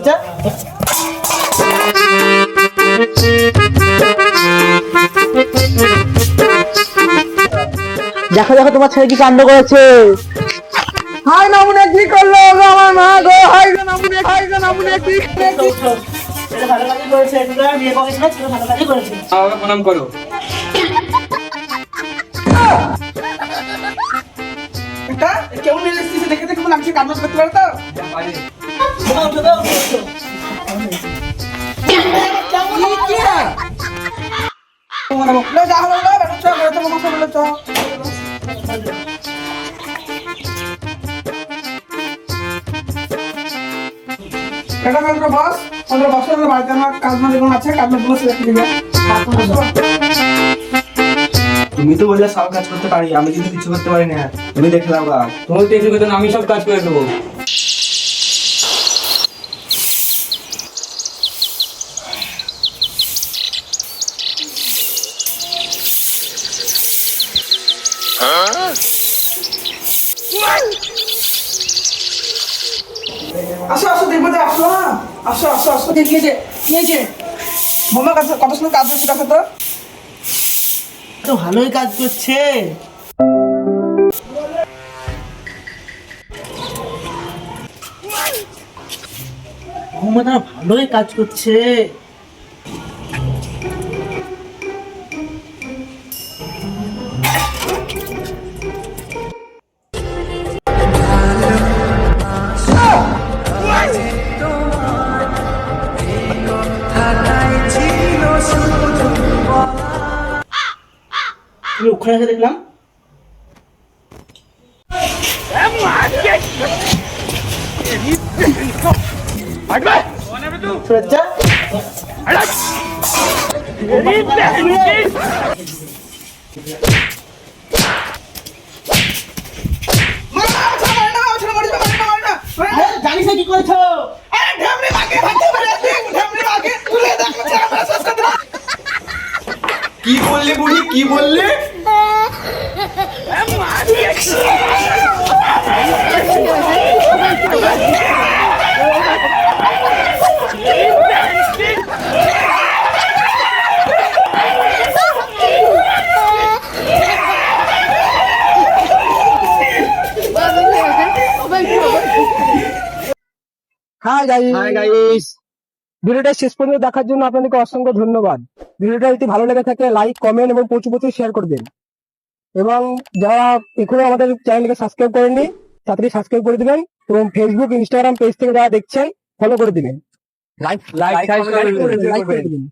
যা। দেখো দেখো তোমার ছেলে কি কাণ্ড করেছে। হাই নামুনে কি করলো গো আমার মা গো, হাই গো নামুনে, হাই গো নামুনে কি এটা ভালো কাজই করেছে, তোরা বিয়ে করিস না, তোরা ভালো কাজই করেছে। আমাকে প্রণাম করো। এটা কেমন এসেছিস দেখে দেখে লাগছে, কাজ করতে পারো তো? উঠো, উঠো, উঠো, উঠো। কি না লো যা হলো লো বেটা, চল বেটা, তোমার কথা বলে চল। এটা মেলটা বস, ওদের বসের বাড়িতে আমার কাজ না যেমন আছে, কাজ না বসে রেখে দিবে। তুমি তো বললে সব কাজ করতে পারি, আমি কিন্তু কিছু করতে পারি না। তুমি দেখে দাও গা। তুমি তো কিছু করতে না, আমি সব কাজ করে দেবো। আসো আসো দেখবো যে, আসো না, আসো আসো আসো। কি হয়েছে কি হয়েছে? বোমা কাজ কত সুন্দর কাজ করছে দেখো তো। তো ভালোই কাজ করছে। বৌমাটা ভালোই কাজ করছে। তুমি ওখানে এসে দেখলাম। সুরজ্জা, আরে জানিস না কি করেছো? কি বললে বুড়ি, কি বললে? Hi guys, hi guys. ভিডিওটা শেষ পর্যন্ত দেখার জন্য আপনাদেরকে অসংখ্য ধন্যবাদ। ভিডিওটা যদি ভালো লেগে থাকে লাইক কমেন্ট এবং প্রচুর প্রচুর শেয়ার করবেন। এবং যারা এখনো আমাদের চ্যানেলকে সাবস্ক্রাইব করেননি তাড়াতাড়ি সাবস্ক্রাইব করে দিবেন, এবং ফেসবুক ইনস্টাগ্রাম পেজ থেকে যারা দেখছেন ফলো করে দিবেন, লাইক লাইক করে দিবেন।